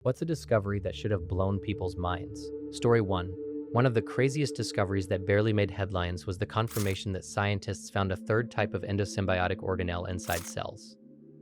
What's a discovery that should have blown people's minds? Story 1. One of the craziest discoveries that barely made headlines was the confirmation that scientists found a third type of endosymbiotic organelle inside cells.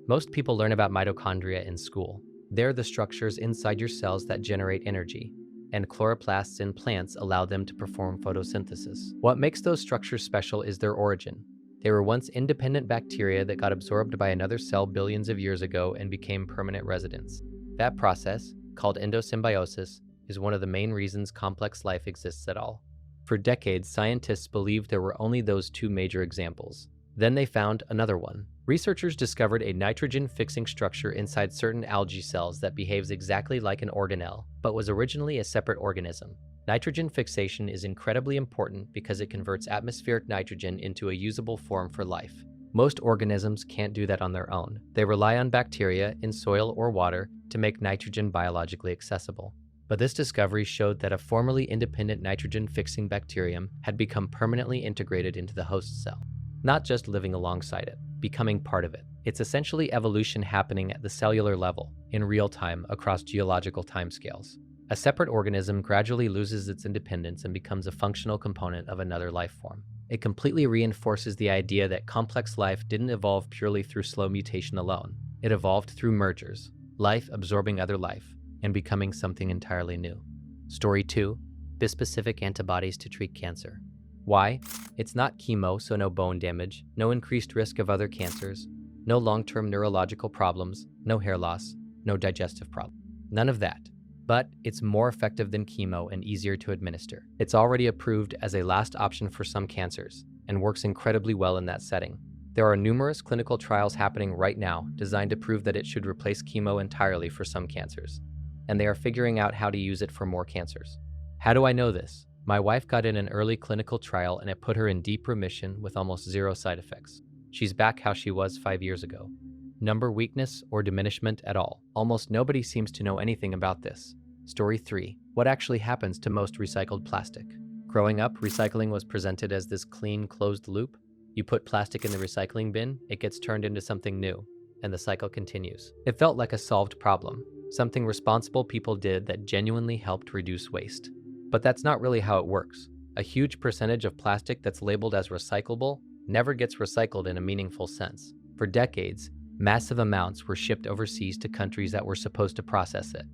Most people learn about mitochondria in school. They're the structures inside your cells that generate energy, and chloroplasts in plants allow them to perform photosynthesis. What makes those structures special is their origin. They were once independent bacteria that got absorbed by another cell billions of years ago and became permanent residents. That process, called endosymbiosis, is one of the main reasons complex life exists at all. For decades, scientists believed there were only those two major examples. Then they found another one. Researchers discovered a nitrogen-fixing structure inside certain algae cells that behaves exactly like an organelle, but was originally a separate organism. Nitrogen fixation is incredibly important because it converts atmospheric nitrogen into a usable form for life. Most organisms can't do that on their own. They rely on bacteria in soil or water to make nitrogen biologically accessible. But this discovery showed that a formerly independent nitrogen-fixing bacterium had become permanently integrated into the host cell, not just living alongside it, becoming part of it. It's essentially evolution happening at the cellular level, in real time across geological timescales. A separate organism gradually loses its independence and becomes a functional component of another life form. It completely reinforces the idea that complex life didn't evolve purely through slow mutation alone. It evolved through mergers, life absorbing other life, and becoming something entirely new. Story 2. Bispecific antibodies to treat cancer. Why? It's not chemo, so no bone damage, no increased risk of other cancers, no long-term neurological problems, no hair loss, no digestive problem. None of that. But it's more effective than chemo and easier to administer. It's already approved as a last option for some cancers and works incredibly well in that setting. There are numerous clinical trials happening right now designed to prove that it should replace chemo entirely for some cancers, and they are figuring out how to use it for more cancers. How do I know this? My wife got in an early clinical trial and it put her in deep remission with almost zero side effects. She's back how she was 5 years ago. Number weakness or diminishment at all. Almost nobody seems to know anything about this. Story 3. What actually happens to most recycled plastic? Growing up, recycling was presented as this clean, closed loop. You put plastic in the recycling bin, it gets turned into something new, and the cycle continues. It felt like a solved problem, something responsible people did that genuinely helped reduce waste. But that's not really how it works. A huge percentage of plastic that's labeled as recyclable never gets recycled in a meaningful sense. For decades, massive amounts were shipped overseas to countries that were supposed to process it.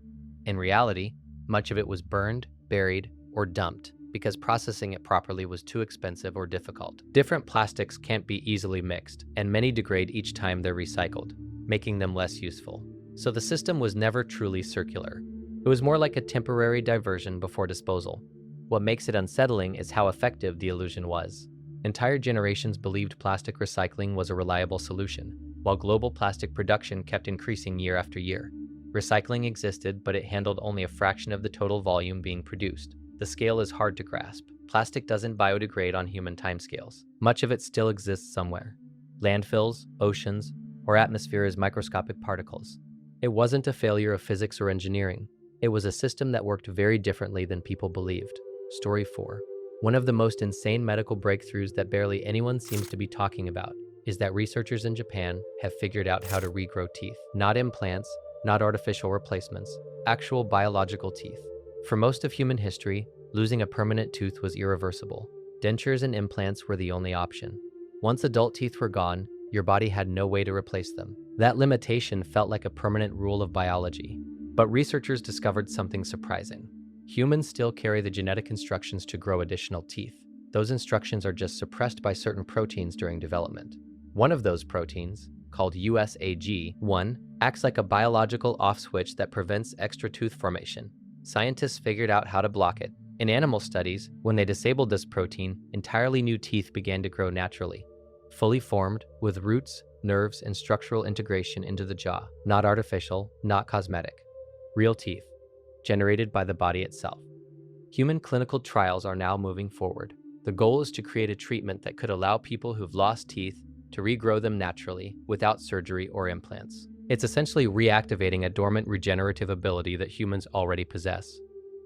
In reality, much of it was burned, buried, or dumped because processing it properly was too expensive or difficult. Different plastics can't be easily mixed, and many degrade each time they're recycled, making them less useful. So the system was never truly circular. It was more like a temporary diversion before disposal. What makes it unsettling is how effective the illusion was. Entire generations believed plastic recycling was a reliable solution, while global plastic production kept increasing year after year. Recycling existed, but it handled only a fraction of the total volume being produced. The scale is hard to grasp. Plastic doesn't biodegrade on human timescales. Much of it still exists somewhere. Landfills, oceans, or atmosphere as microscopic particles. It wasn't a failure of physics or engineering. It was a system that worked very differently than people believed. Story 4. One of the most insane medical breakthroughs that barely anyone seems to be talking about is that researchers in Japan have figured out how to regrow teeth. Not implants, not artificial replacements, actual biological teeth. For most of human history, losing a permanent tooth was irreversible. Dentures and implants were the only option. Once adult teeth were gone, your body had no way to replace them. That limitation felt like a permanent rule of biology. But researchers discovered something surprising. Humans still carry the genetic instructions to grow additional teeth. Those instructions are just suppressed by certain proteins during development. One of those proteins, called USAG1, acts like a biological off switch that prevents extra tooth formation. Scientists figured out how to block it. In animal studies, when they disabled this protein, entirely new teeth began to grow naturally, fully formed, with roots, nerves, and structural integration into the jaw. Not artificial, not cosmetic. Real teeth, generated by the body itself. Human clinical trials are now moving forward. The goal is to create a treatment that could allow people who've lost teeth to regrow them naturally without surgery or implants. It's essentially reactivating a dormant regenerative ability that humans already possess.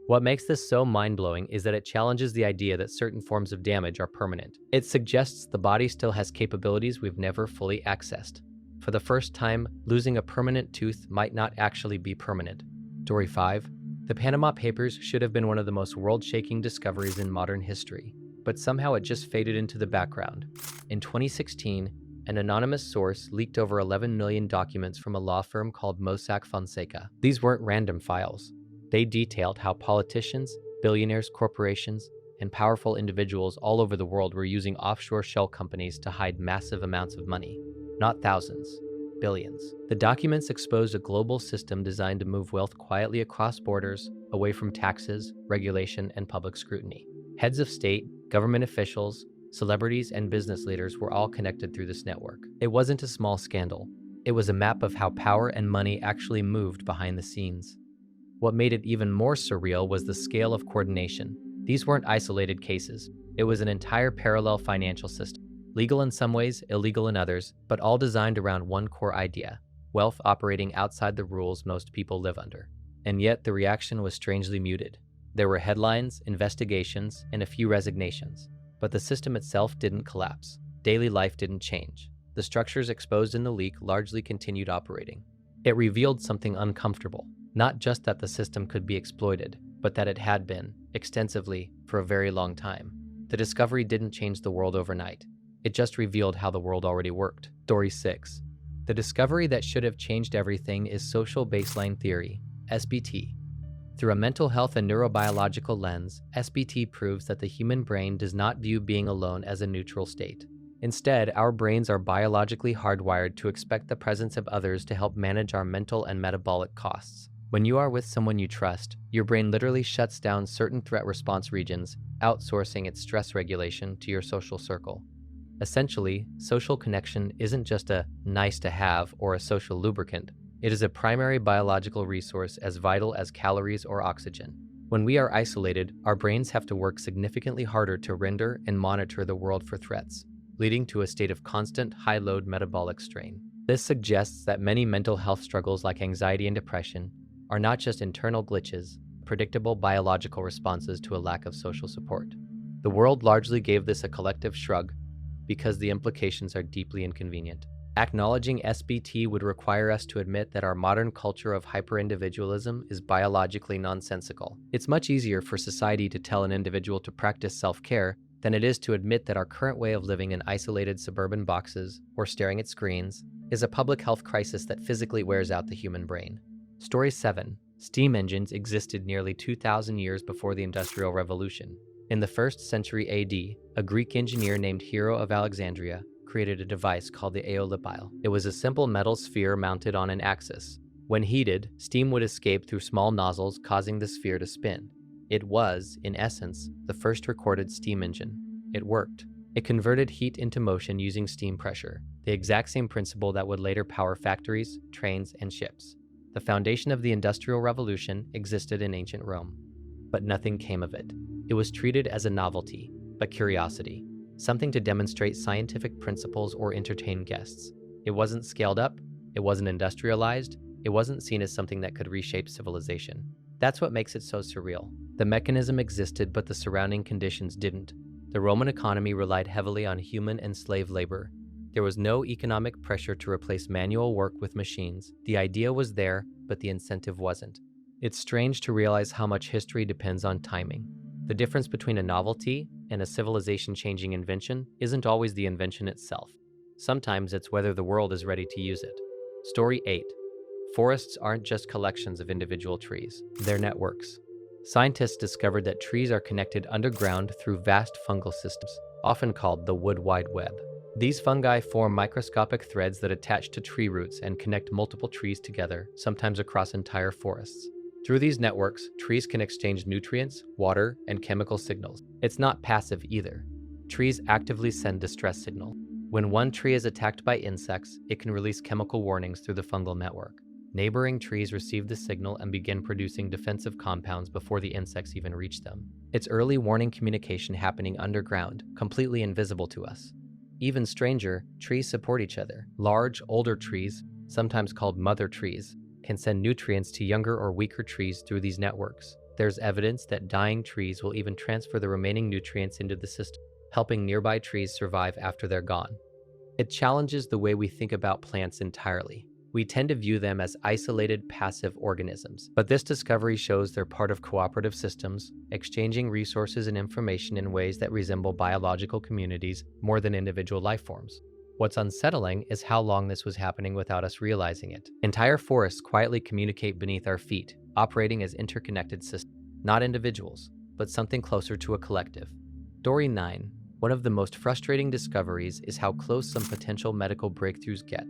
What makes this so mind-blowing is that it challenges the idea that certain forms of damage are permanent. It suggests the body still has capabilities we've never fully accessed. For the first time, losing a permanent tooth might not actually be permanent. Story 5. The Panama Papers should have been one of the most world-shaking discoveries in modern history, but somehow it just faded into the background. In 2016, an anonymous source leaked over 11 million documents from a law firm called Mossack Fonseca. These weren't random files. They detailed how politicians, billionaires, corporations, and powerful individuals all over the world were using offshore shell companies to hide massive amounts of money. Not thousands, billions. The documents exposed a global system designed to move wealth quietly across borders, away from taxes, regulation, and public scrutiny. Heads of state, government officials, celebrities, and business leaders were all connected through this network. It wasn't a small scandal. It was a map of how power and money actually moved behind the scenes. What made it even more surreal was the scale of coordination. These weren't isolated cases. It was an entire parallel financial system. Legal in some ways, illegal in others, but all designed around one core idea: wealth operating outside the rules most people live under. And yet, the reaction was strangely muted. There were headlines, investigations, and a few resignations. But the system itself didn't collapse. Daily life didn't change. The structures exposed in the leak largely continued operating. It revealed something uncomfortable. Not just that the system could be exploited, but that it had been, extensively, for a very long time. The discovery didn't change the world overnight. It just revealed how the world already worked. Story 6. The discovery that should have changed everything is social baseline theory, SBT. Through a mental health and neurobiological lens, SBT proves that the human brain does not view being alone as a neutral state. Instead, our brains are biologically hardwired to expect the presence of others to help manage our mental and metabolic costs. When you are with someone you trust, your brain literally shuts down certain threat response regions, outsourcing its stress regulation to your social circle. Essentially, social connection isn't just a nice to have or a social lubricant. It is a primary biological resource as vital as calories or oxygen. When we are isolated, our brains have to work significantly harder to render and monitor the world for threats, leading to a state of constant high-load metabolic strain. This suggests that many mental health struggles like anxiety and depression are not just internal glitches, predictable biological responses to a lack of social support. The world largely gave this a collective shrug because the implications are deeply inconvenient. Acknowledging SBT would require us to admit that our modern culture of hyper-individualism is biologically nonsensical. It's much easier for society to tell an individual to practice self-care than it is to admit that our current way of living in isolated suburban boxes or staring at screens is a public health crisis that physically wears out the human brain. Story 7. Steam engines existed nearly 2,000 years before the Industrial Revolution. In the 1st century AD, a Greek engineer named Hero of Alexandria created a device called the aeolipile. It was a simple metal sphere mounted on an axis. When heated, steam would escape through small nozzles, causing the sphere to spin. It was, in essence, the first recorded steam engine. It worked. It converted heat into motion using steam pressure, the exact same principle that would later power factories, trains, and ships. The foundation of the Industrial Revolution existed in ancient Rome, but nothing came of it. It was treated as a novelty, a curiosity, something to demonstrate scientific principles or entertain guests. It wasn't scaled up, it wasn't industrialized, it wasn't seen as something that could reshape civilization. That's what makes it so surreal. The mechanism existed, but the surrounding conditions didn't. The Roman economy relied heavily on human and slave labor. There was no economic pressure to replace manual work with machines. The idea was there, but the incentive wasn't. It's strange to realize how much history depends on timing. The difference between a novelty and a civilization-changing invention isn't always the invention itself. Sometimes it's whether the world is ready to use it. Story 8. Forests aren't just collections of individual trees. They're networks. Scientists discovered that trees are connected underground through vast fungal systems, often called the Woodwide web. These fungi form microscopic threads that attach to tree roots and connect multiple trees together, sometimes across entire forests. Through these networks, trees can exchange nutrients, water, and chemical signals. It's not passive either. Trees actively send distress signals. When one tree is attacked by insects, it can release chemical warnings through the fungal network. Neighboring trees receive the signal and begin producing defensive compounds before the insects even reach them. It's early warning communication happening underground, completely invisible to us. Even stranger, trees support each other. Large, older trees, sometimes called mother trees, can send nutrients to younger or weaker trees through these networks. There's evidence that dying trees will even transfer the remaining nutrients into the system, helping nearby trees survive after they're gone. It challenges the way we think about plants entirely. We tend to view them as isolated, passive organisms. But this discovery shows they're part of cooperative systems, exchanging resources and information in ways that resemble biological communities more than individual life forms. What's unsettling is how long this was happening without us realizing it. Entire forests quietly communicate beneath our feet, operating as interconnected systems, not individuals, but something closer to a collective. Story 9. One of the most frustrating discoveries is how close some potential medical breakthroughs get,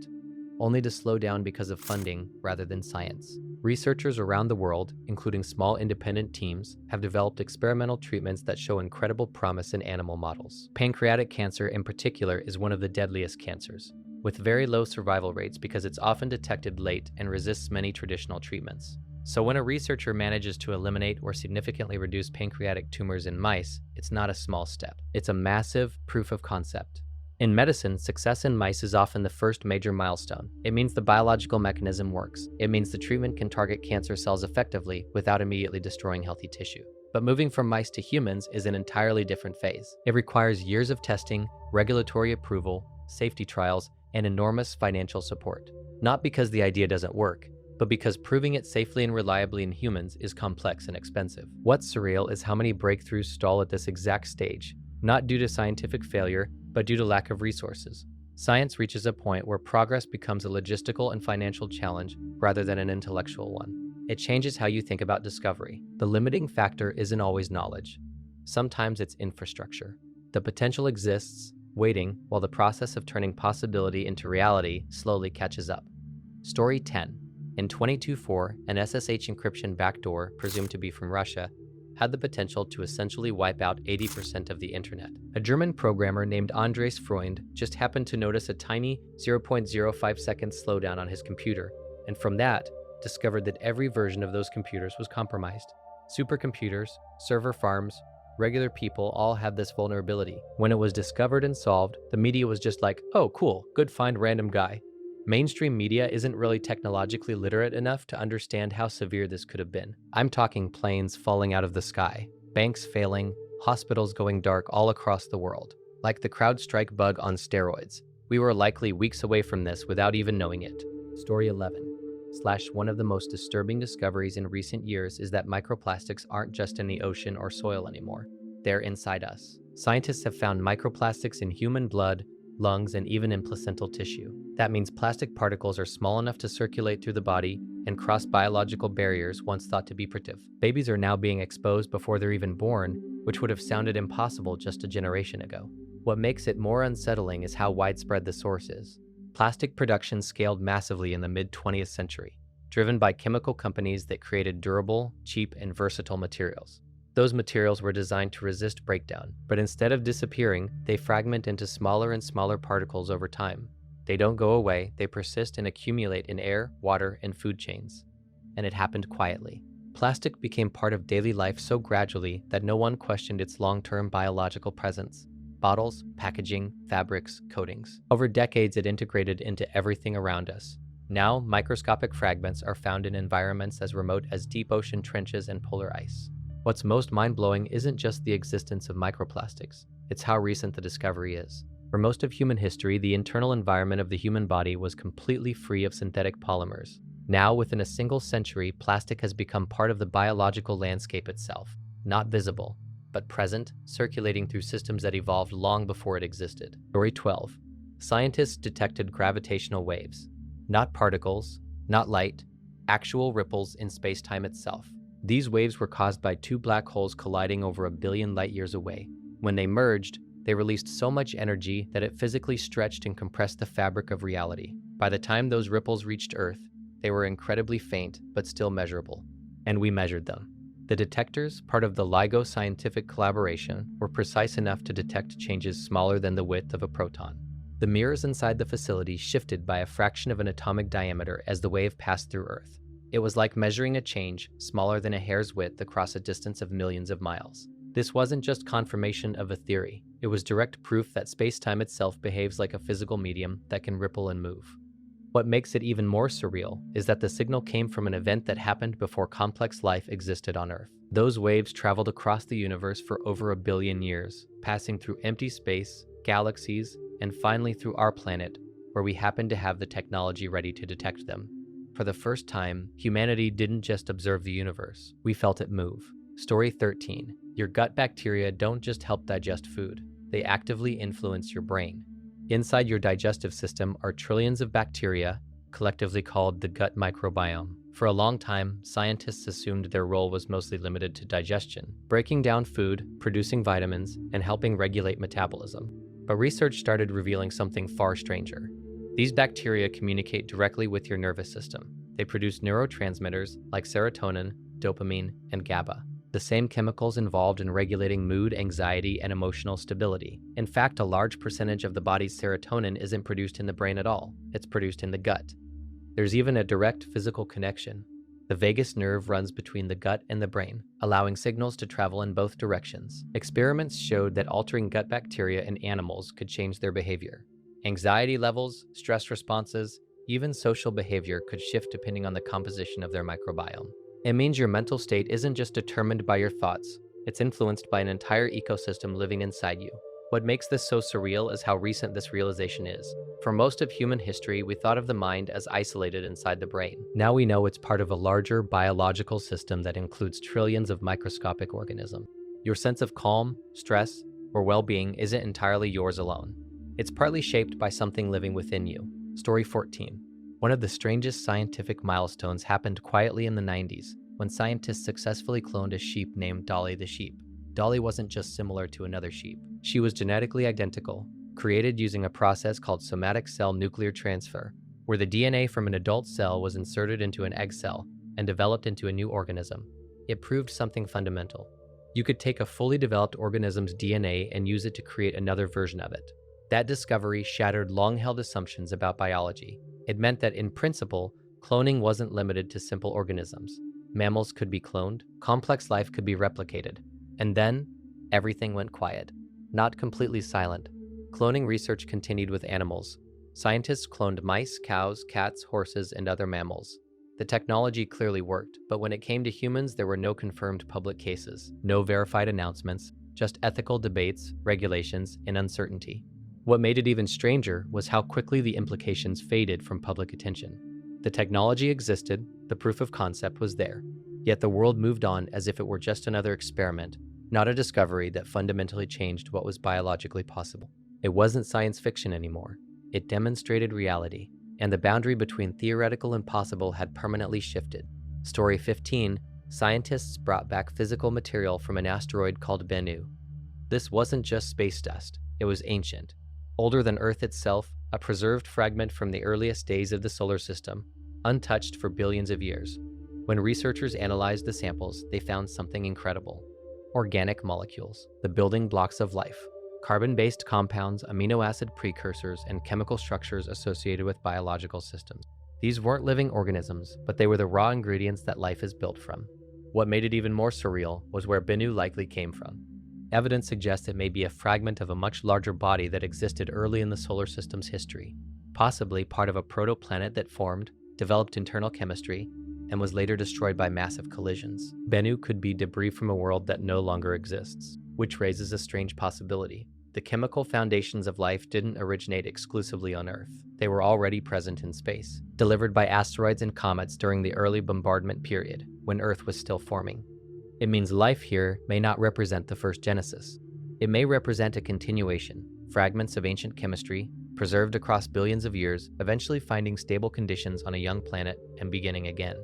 only to slow down because of funding rather than science. Researchers around the world, including small independent teams, have developed experimental treatments that show incredible promise in animal models. Pancreatic cancer in particular is one of the deadliest cancers, with very low survival rates because it's often detected late and resists many traditional treatments. So when a researcher manages to eliminate or significantly reduce pancreatic tumors in mice, it's not a small step. It's a massive proof of concept. In medicine, success in mice is often the first major milestone. It means the biological mechanism works. It means the treatment can target cancer cells effectively without immediately destroying healthy tissue. But moving from mice to humans is an entirely different phase. It requires years of testing, regulatory approval, safety trials, and enormous financial support. Not because the idea doesn't work, but because proving it safely and reliably in humans is complex and expensive. What's surreal is how many breakthroughs stall at this exact stage, not due to scientific failure, but due to lack of resources. Science reaches a point where progress becomes a logistical and financial challenge rather than an intellectual one. It changes how you think about discovery. The limiting factor isn't always knowledge. Sometimes it's infrastructure. The potential exists, waiting, while the process of turning possibility into reality slowly catches up. Story 10. In 2024, an SSH encryption backdoor, presumed to be from Russia, had the potential to essentially wipe out 80% of the internet. A German programmer named Andres Freund just happened to notice a tiny 0.05 second slowdown on his computer, and from that, discovered that every version of those computers was compromised. Supercomputers, server farms, regular people all had this vulnerability. When it was discovered and solved, the media was just like, oh cool, good find, random guy. Mainstream media isn't really technologically literate enough to understand how severe this could have been. I'm talking planes falling out of the sky, banks failing, hospitals going dark all across the world. Like the CrowdStrike bug on steroids. We were likely weeks away from this without even knowing it. Story 11. One of the most disturbing discoveries in recent years is that microplastics aren't just in the ocean or soil anymore. They're inside us. Scientists have found microplastics in human blood, lungs, and even in placental tissue. That means plastic particles are small enough to circulate through the body and cross biological barriers once thought to be protective. Babies are now being exposed before they're even born, which would have sounded impossible just a generation ago. What makes it more unsettling is how widespread the source is. Plastic production scaled massively in the mid-20th century, driven by chemical companies that created durable, cheap, and versatile materials. Those materials were designed to resist breakdown, but instead of disappearing, they fragment into smaller and smaller particles over time. They don't go away, they persist and accumulate in air, water, and food chains. And it happened quietly. Plastic became part of daily life so gradually that no one questioned its long-term biological presence. Bottles, packaging, fabrics, coatings. Over decades, it integrated into everything around us. Now, microscopic fragments are found in environments as remote as deep ocean trenches and polar ice. What's most mind-blowing isn't just the existence of microplastics, it's how recent the discovery is. For most of human history, the internal environment of the human body was completely free of synthetic polymers. Now, within a single century, plastic has become part of the biological landscape itself, not visible, but present, circulating through systems that evolved long before it existed. Story 12. Scientists detected gravitational waves. Not particles, not light, actual ripples in space-time itself. These waves were caused by two black holes colliding over 1 billion light-years away. When they merged, they released so much energy that it physically stretched and compressed the fabric of reality. By the time those ripples reached Earth, they were incredibly faint, but still measurable. And we measured them. The detectors, part of the LIGO scientific collaboration, were precise enough to detect changes smaller than the width of a proton. The mirrors inside the facility shifted by a fraction of an atomic diameter as the wave passed through Earth. It was like measuring a change smaller than a hair's width across a distance of millions of miles. This wasn't just confirmation of a theory. It was direct proof that space-time itself behaves like a physical medium that can ripple and move. What makes it even more surreal is that the signal came from an event that happened before complex life existed on Earth. Those waves traveled across the universe for over 1 billion years, passing through empty space, galaxies, and finally through our planet, where we happen to have the technology ready to detect them. For the first time, humanity didn't just observe the universe, we felt it move. Story 13. Your gut bacteria don't just help digest food, they actively influence your brain. Inside your digestive system are trillions of bacteria, collectively called the gut microbiome. For a long time, scientists assumed their role was mostly limited to digestion, breaking down food, producing vitamins, and helping regulate metabolism. But research started revealing something far stranger. These bacteria communicate directly with your nervous system. They produce neurotransmitters like serotonin, dopamine, and GABA, the same chemicals involved in regulating mood, anxiety, and emotional stability. In fact, a large percentage of the body's serotonin isn't produced in the brain at all. It's produced in the gut. There's even a direct physical connection. The vagus nerve runs between the gut and the brain, allowing signals to travel in both directions. Experiments showed that altering gut bacteria in animals could change their behavior. Anxiety levels, stress responses, even social behavior could shift depending on the composition of their microbiome. It means your mental state isn't just determined by your thoughts, it's influenced by an entire ecosystem living inside you. What makes this so surreal is how recent this realization is. For most of human history, we thought of the mind as isolated inside the brain. Now we know it's part of a larger biological system that includes trillions of microscopic organisms. Your sense of calm, stress, or well-being isn't entirely yours alone. It's partly shaped by something living within you. Story 14. One of the strangest scientific milestones happened quietly in the 90s, when scientists successfully cloned a sheep named Dolly the sheep. Dolly wasn't just similar to another sheep. She was genetically identical, created using a process called somatic cell nuclear transfer, where the DNA from an adult cell was inserted into an egg cell and developed into a new organism. It proved something fundamental. You could take a fully developed organism's DNA and use it to create another version of it. That discovery shattered long-held assumptions about biology. It meant that, in principle, cloning wasn't limited to simple organisms. Mammals could be cloned, complex life could be replicated. And then, everything went quiet. Not completely silent. Cloning research continued with animals. Scientists cloned mice, cows, cats, horses, and other mammals. The technology clearly worked, but when it came to humans, there were no confirmed public cases, no verified announcements, just ethical debates, regulations, and uncertainty. What made it even stranger was how quickly the implications faded from public attention. The technology existed, the proof of concept was there, yet the world moved on as if it were just another experiment, not a discovery that fundamentally changed what was biologically possible. It wasn't science fiction anymore. It demonstrated reality, and the boundary between theoretical and possible had permanently shifted. Story 15. Scientists brought back physical material from an asteroid called Bennu. This wasn't just space dust, it was ancient. Older than Earth itself, a preserved fragment from the earliest days of the solar system, untouched for billions of years. When researchers analyzed the samples, they found something incredible. Organic molecules, the building blocks of life. Carbon-based compounds, amino acid precursors, and chemical structures associated with biological systems. These weren't living organisms, but they were the raw ingredients that life is built from. What made it even more surreal was where Bennu likely came from. Evidence suggests it may be a fragment of a much larger body that existed early in the solar system's history, possibly part of a protoplanet that formed, developed internal chemistry, and was later destroyed by massive collisions. Bennu could be debris from a world that no longer exists, which raises a strange possibility. The chemical foundations of life didn't originate exclusively on Earth. They were already present in space, delivered by asteroids and comets during the early bombardment period, when Earth was still forming. It means life here may not represent the first genesis. It may represent a continuation, fragments of ancient chemistry, preserved across billions of years, eventually finding stable conditions on a young planet and beginning again.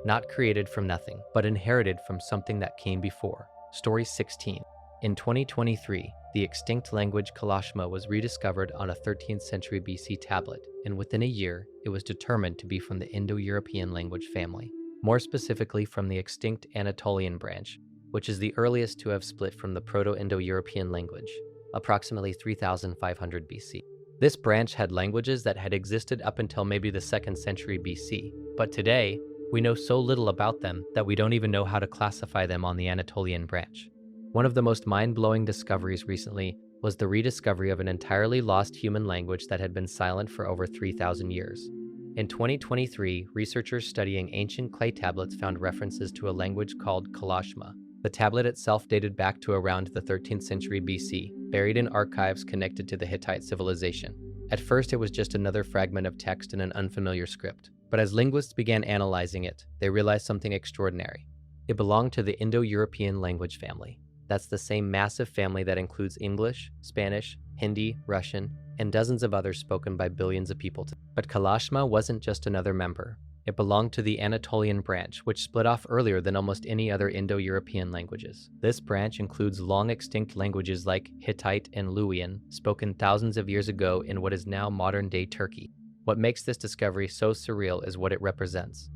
Not created from nothing, but inherited from something that came before. Story 16. In 2023, the extinct language Kalashma was rediscovered on a 13th century BC tablet, and within a year, it was determined to be from the Indo-European language family. More specifically from the extinct Anatolian branch, which is the earliest to have split from the Proto-Indo-European language, approximately 3500 BC. This branch had languages that had existed up until maybe the 2nd century BC, but today, we know so little about them that we don't even know how to classify them on the Anatolian branch. One of the most mind-blowing discoveries recently was the rediscovery of an entirely lost human language that had been silent for over 3,000 years. In 2023, researchers studying ancient clay tablets found references to a language called Kalashma. The tablet itself dated back to around the 13th century BC, buried in archives connected to the Hittite civilization. At first, it was just another fragment of text in an unfamiliar script. But as linguists began analyzing it, they realized something extraordinary. It belonged to the Indo-European language family. That's the same massive family that includes English, Spanish, Hindi, Russian, and dozens of others spoken by billions of people. But Kalashma wasn't just another member. It belonged to the Anatolian branch, which split off earlier than almost any other Indo-European languages. This branch includes long-extinct languages like Hittite and Luwian, spoken thousands of years ago in what is now modern-day Turkey. What makes this discovery so surreal is what it represents.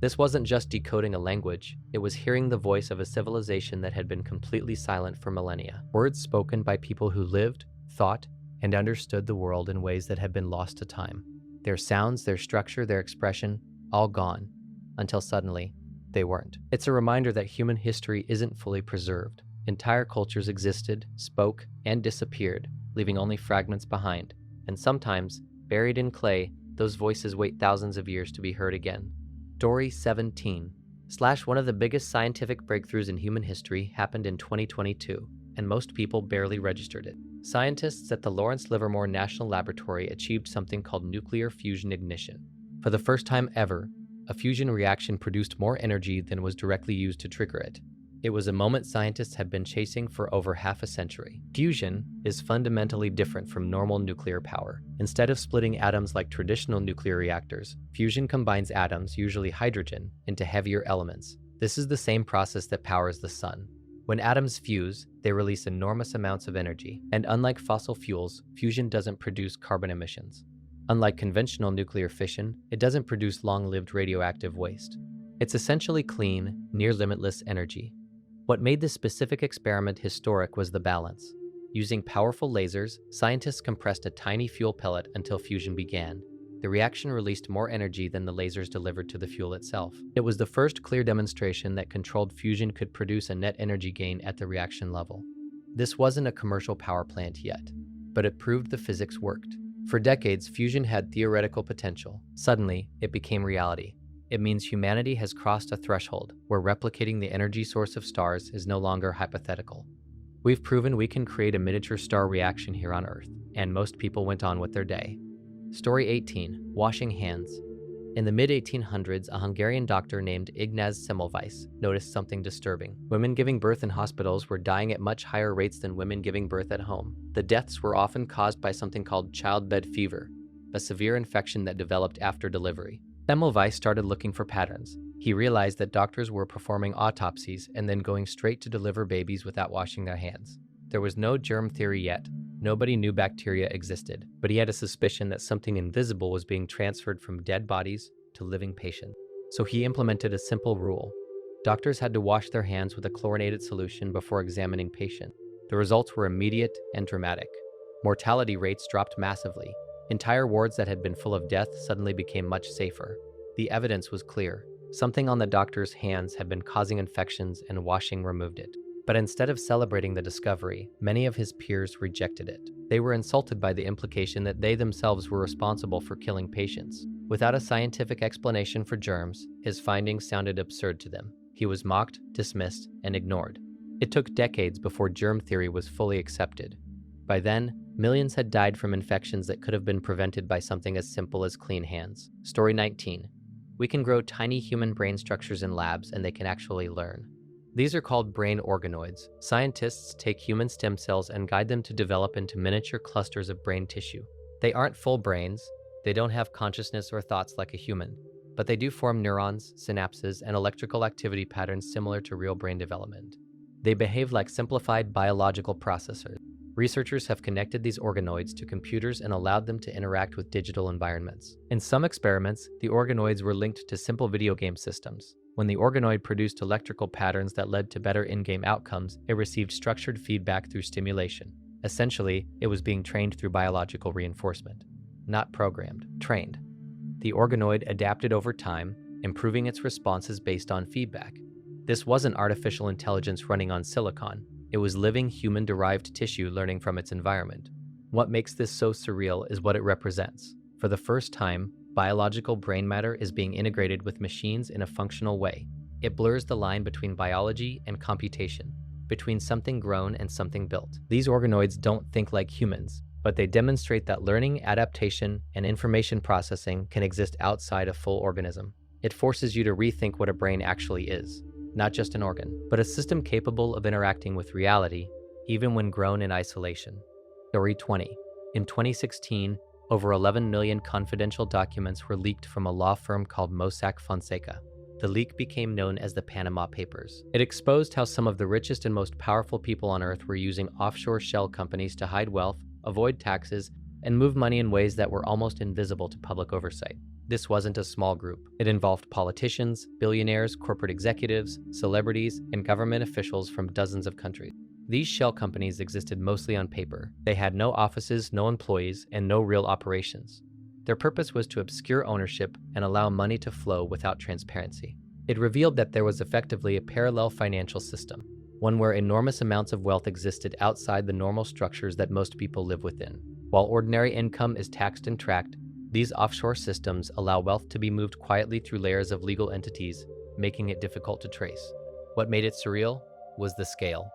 This wasn't just decoding a language, it was hearing the voice of a civilization that had been completely silent for millennia. Words spoken by people who lived, thought, and understood the world in ways that had been lost to time. Their sounds, their structure, their expression, all gone, until suddenly, they weren't. It's a reminder that human history isn't fully preserved. Entire cultures existed, spoke, and disappeared, leaving only fragments behind. And sometimes, buried in clay, those voices wait thousands of years to be heard again. Story 17. One of the biggest scientific breakthroughs in human history happened in 2022, and most people barely registered it. Scientists at the Lawrence Livermore National Laboratory achieved something called nuclear fusion ignition. For the first time ever, a fusion reaction produced more energy than was directly used to trigger it. It was a moment scientists had been chasing for over half a century. Fusion is fundamentally different from normal nuclear power. Instead of splitting atoms like traditional nuclear reactors, fusion combines atoms, usually hydrogen, into heavier elements. This is the same process that powers the sun. When atoms fuse, they release enormous amounts of energy, and unlike fossil fuels, fusion doesn't produce carbon emissions. Unlike conventional nuclear fission, it doesn't produce long-lived radioactive waste. It's essentially clean, near-limitless energy. What made this specific experiment historic was the balance. Using powerful lasers, scientists compressed a tiny fuel pellet until fusion began. The reaction released more energy than the lasers delivered to the fuel itself. It was the first clear demonstration that controlled fusion could produce a net energy gain at the reaction level. This wasn't a commercial power plant yet, but it proved the physics worked. For decades, fusion had theoretical potential. Suddenly, it became reality. It means humanity has crossed a threshold where replicating the energy source of stars is no longer hypothetical. We've proven we can create a miniature star reaction here on Earth, and most people went on with their day. Story 18. Washing hands. In the mid-1800s, a Hungarian doctor named Ignaz Semmelweis noticed something disturbing. Women giving birth in hospitals were dying at much higher rates than women giving birth at home. The deaths were often caused by something called childbed fever, a severe infection that developed after delivery. Semmelweis started looking for patterns. He realized that doctors were performing autopsies and then going straight to deliver babies without washing their hands. There was no germ theory yet. Nobody knew bacteria existed, but he had a suspicion that something invisible was being transferred from dead bodies to living patients. So he implemented a simple rule. Doctors had to wash their hands with a chlorinated solution before examining patients. The results were immediate and dramatic. Mortality rates dropped massively. Entire wards that had been full of death suddenly became much safer. The evidence was clear. Something on the doctor's hands had been causing infections, and washing removed it. But instead of celebrating the discovery, many of his peers rejected it. They were insulted by the implication that they themselves were responsible for killing patients. Without a scientific explanation for germs, his findings sounded absurd to them. He was mocked, dismissed, and ignored. It took decades before germ theory was fully accepted. By then, millions had died from infections that could have been prevented by something as simple as clean hands. Story 19. We can grow tiny human brain structures in labs, and they can actually learn. These are called brain organoids. Scientists take human stem cells and guide them to develop into miniature clusters of brain tissue. They aren't full brains, they don't have consciousness or thoughts like a human, but they do form neurons, synapses, and electrical activity patterns similar to real brain development. They behave like simplified biological processors. Researchers have connected these organoids to computers and allowed them to interact with digital environments. In some experiments, the organoids were linked to simple video game systems. When the organoid produced electrical patterns that led to better in-game outcomes, it received structured feedback through stimulation. Essentially, it was being trained through biological reinforcement. Not programmed, trained. The organoid adapted over time, improving its responses based on feedback. This wasn't artificial intelligence running on silicon. It was living human-derived tissue learning from its environment. What makes this so surreal is what it represents. For the first time, biological brain matter is being integrated with machines in a functional way. It blurs the line between biology and computation, between something grown and something built. These organoids don't think like humans, but they demonstrate that learning, adaptation, and information processing can exist outside a full organism. It forces you to rethink what a brain actually is, not just an organ, but a system capable of interacting with reality, even when grown in isolation. Story 20. In 2016, over 11 million confidential documents were leaked from a law firm called Mossack Fonseca. The leak became known as the Panama Papers. It exposed how some of the richest and most powerful people on Earth were using offshore shell companies to hide wealth, avoid taxes, and move money in ways that were almost invisible to public oversight. This wasn't a small group. It involved politicians, billionaires, corporate executives, celebrities, and government officials from dozens of countries. These shell companies existed mostly on paper. They had no offices, no employees, and no real operations. Their purpose was to obscure ownership and allow money to flow without transparency. It revealed that there was effectively a parallel financial system, one where enormous amounts of wealth existed outside the normal structures that most people live within. While ordinary income is taxed and tracked, these offshore systems allow wealth to be moved quietly through layers of legal entities, making it difficult to trace. What made it surreal was the scale.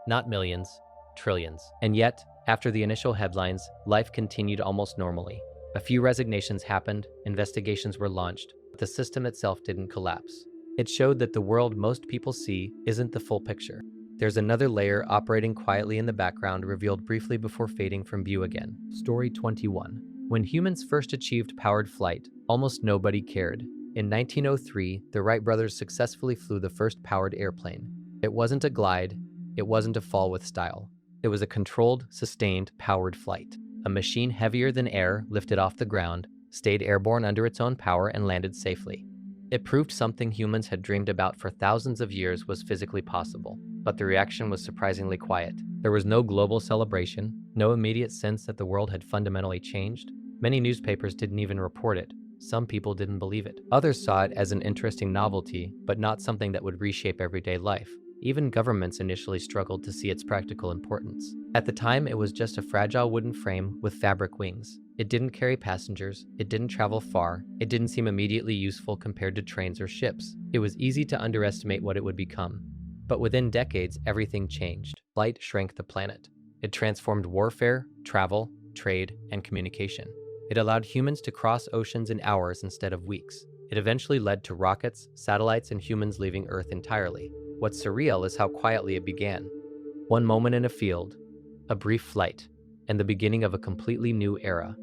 Not millions, trillions. And yet, after the initial headlines, life continued almost normally. A few resignations happened, investigations were launched, but the system itself didn't collapse. It showed that the world most people see isn't the full picture. There's another layer operating quietly in the background, revealed briefly before fading from view again. Story 21. When humans first achieved powered flight, almost nobody cared. In 1903, the Wright brothers successfully flew the first powered airplane. It wasn't a glide, it wasn't a fall with style. It was a controlled, sustained, powered flight. A machine heavier than air lifted off the ground, stayed airborne under its own power, and landed safely. It proved something humans had dreamed about for thousands of years was physically possible, but the reaction was surprisingly quiet. There was no global celebration, no immediate sense that the world had fundamentally changed. Many newspapers didn't even report it. Some people didn't believe it. Others saw it as an interesting novelty, but not something that would reshape everyday life. Even governments initially struggled to see its practical importance. At the time, it was just a fragile wooden frame with fabric wings. It didn't carry passengers, it didn't travel far, it didn't seem immediately useful compared to trains or ships. It was easy to underestimate what it would become. But within decades, everything changed. Flight shrank the planet. It transformed warfare, travel, trade, and communication. It allowed humans to cross oceans in hours instead of weeks. It eventually led to rockets, satellites, and humans leaving Earth entirely. What's surreal is how quietly it began. One moment in a field, a brief flight, and the beginning of a completely new era.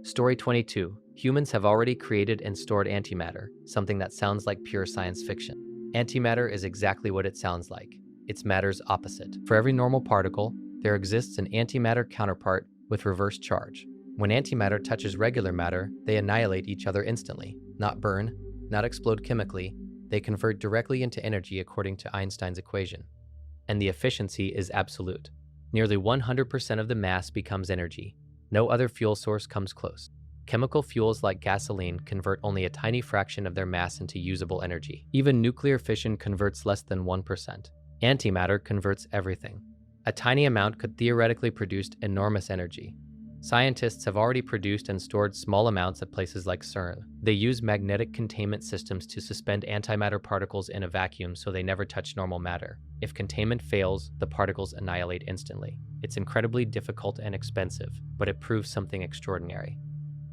Story 22. Humans have already created and stored antimatter, something that sounds like pure science fiction. Antimatter is exactly what it sounds like. It's matter's opposite. For every normal particle, there exists an antimatter counterpart with reverse charge. When antimatter touches regular matter, they annihilate each other instantly. Not burn, not explode chemically, they convert directly into energy according to Einstein's equation. And the efficiency is absolute. Nearly 100% of the mass becomes energy. No other fuel source comes close. Chemical fuels like gasoline convert only a tiny fraction of their mass into usable energy. Even nuclear fission converts less than 1%. Antimatter converts everything. A tiny amount could theoretically produce enormous energy. Scientists have already produced and stored small amounts at places like CERN. They use magnetic containment systems to suspend antimatter particles in a vacuum so they never touch normal matter. If containment fails, the particles annihilate instantly. It's incredibly difficult and expensive, but it proves something extraordinary.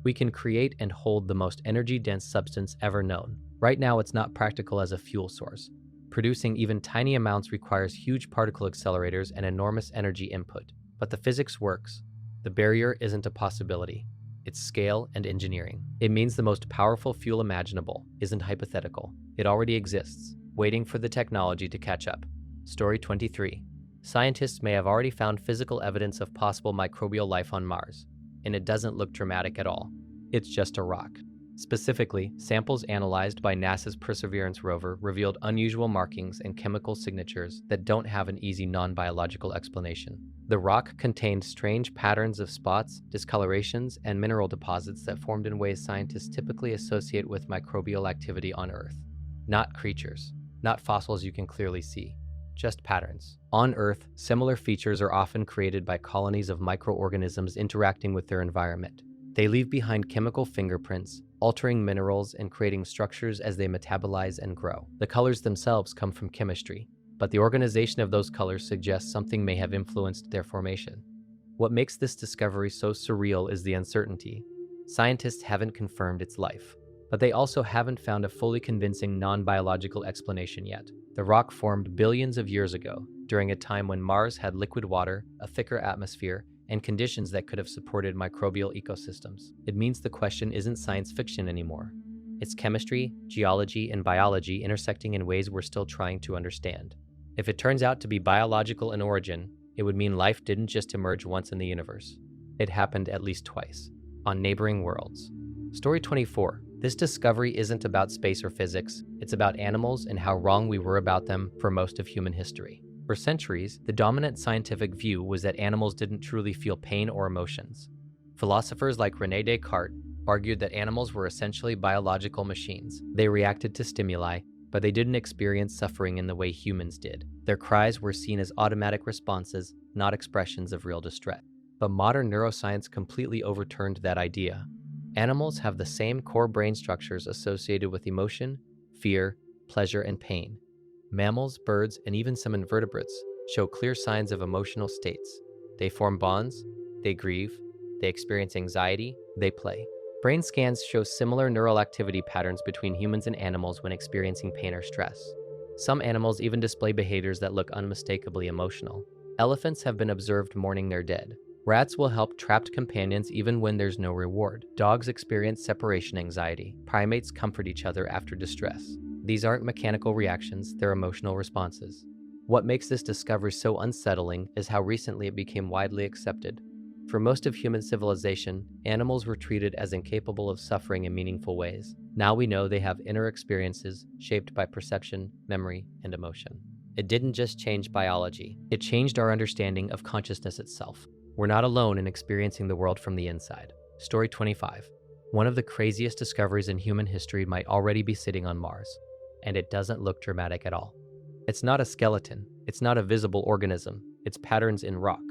We can create and hold the most energy-dense substance ever known. Right now, it's not practical as a fuel source. Producing even tiny amounts requires huge particle accelerators and enormous energy input. But the physics works. The barrier isn't a possibility. It's scale and engineering. It means the most powerful fuel imaginable isn't hypothetical. It already exists, waiting for the technology to catch up. Story 23. Scientists may have already found physical evidence of possible microbial life on Mars, and it doesn't look dramatic at all. It's just a rock. Specifically, samples analyzed by NASA's Perseverance rover revealed unusual markings and chemical signatures that don't have an easy non-biological explanation. The rock contained strange patterns of spots, discolorations, and mineral deposits that formed in ways scientists typically associate with microbial activity on Earth. Not creatures, not fossils you can clearly see, just patterns. On Earth, similar features are often created by colonies of microorganisms interacting with their environment. They leave behind chemical fingerprints, altering minerals and creating structures as they metabolize and grow. The colors themselves come from chemistry, but the organization of those colors suggests something may have influenced their formation. What makes this discovery so surreal is the uncertainty. Scientists haven't confirmed its life, but they also haven't found a fully convincing non-biological explanation yet. The rock formed billions of years ago, during a time when Mars had liquid water, a thicker atmosphere, and conditions that could have supported microbial ecosystems. It means the question isn't science fiction anymore. It's chemistry, geology, and biology intersecting in ways we're still trying to understand. If it turns out to be biological in origin, it would mean life didn't just emerge once in the universe. It happened at least twice, on neighboring worlds. Story 24. This discovery isn't about space or physics, it's about animals and how wrong we were about them for most of human history. For centuries, the dominant scientific view was that animals didn't truly feel pain or emotions. Philosophers like René Descartes argued that animals were essentially biological machines. They reacted to stimuli, but they didn't experience suffering in the way humans did. Their cries were seen as automatic responses, not expressions of real distress. But modern neuroscience completely overturned that idea. Animals have the same core brain structures associated with emotion, fear, pleasure, and pain. Mammals, birds, and even some invertebrates show clear signs of emotional states. They form bonds, they grieve, they experience anxiety, they play. Brain scans show similar neural activity patterns between humans and animals when experiencing pain or stress. Some animals even display behaviors that look unmistakably emotional. Elephants have been observed mourning their dead. Rats will help trapped companions even when there's no reward. Dogs experience separation anxiety. Primates comfort each other after distress. These aren't mechanical reactions, they're emotional responses. What makes this discovery so unsettling is how recently it became widely accepted. For most of human civilization, animals were treated as incapable of suffering in meaningful ways. Now we know they have inner experiences shaped by perception, memory, and emotion. It didn't just change biology, it changed our understanding of consciousness itself. We're not alone in experiencing the world from the inside. Story 25. One of the craziest discoveries in human history might already be sitting on Mars, and it doesn't look dramatic at all. It's not a skeleton, it's not a visible organism, it's patterns in rock.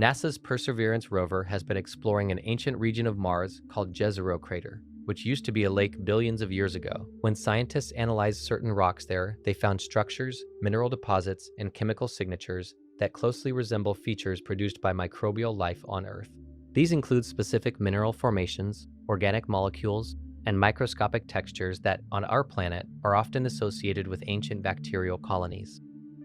NASA's Perseverance rover has been exploring an ancient region of Mars called Jezero Crater, which used to be a lake billions of years ago. When scientists analyzed certain rocks there, they found structures, mineral deposits, and chemical signatures that closely resemble features produced by microbial life on Earth. These include specific mineral formations, organic molecules, and microscopic textures that, on our planet, are often associated with ancient bacterial colonies.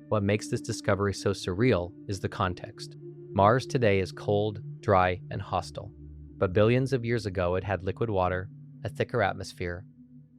What makes this discovery so surreal is the context. Mars today is cold, dry, and hostile, but billions of years ago it had liquid water, a thicker atmosphere,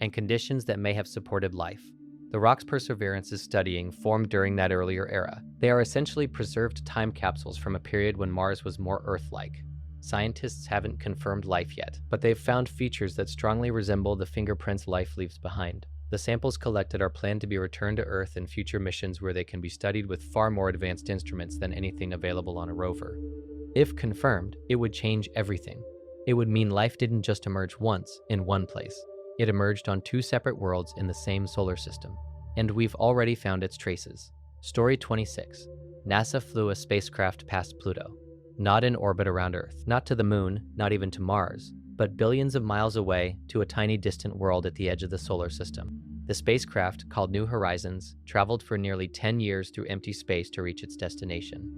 and conditions that may have supported life. The rocks Perseverance is studying formed during that earlier era. They are essentially preserved time capsules from a period when Mars was more Earth-like. Scientists haven't confirmed life yet, but they've found features that strongly resemble the fingerprints life leaves behind. The samples collected are planned to be returned to Earth in future missions where they can be studied with far more advanced instruments than anything available on a rover. If confirmed, it would change everything. It would mean life didn't just emerge once, in one place. It emerged on two separate worlds in the same solar system. And we've already found its traces. Story 26. NASA flew a spacecraft past Pluto. Not in orbit around Earth, not to the moon, not even to Mars, but billions of miles away to a tiny distant world at the edge of the solar system. The spacecraft, called New Horizons, traveled for nearly 10 years through empty space to reach its destination.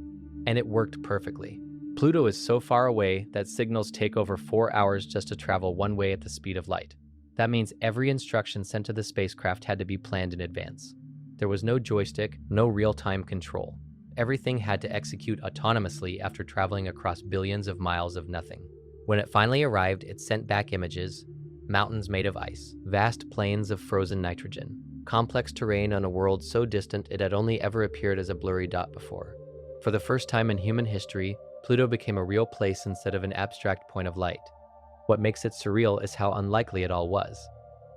And it worked perfectly. Pluto is so far away that signals take over 4 hours just to travel one way at the speed of light. That means every instruction sent to the spacecraft had to be planned in advance. There was no joystick, no real-time control. Everything had to execute autonomously after traveling across billions of miles of nothing. When it finally arrived, it sent back images: mountains made of ice, vast plains of frozen nitrogen, complex terrain on a world so distant it had only ever appeared as a blurry dot before. For the first time in human history, Pluto became a real place instead of an abstract point of light. What makes it surreal is how unlikely it all was.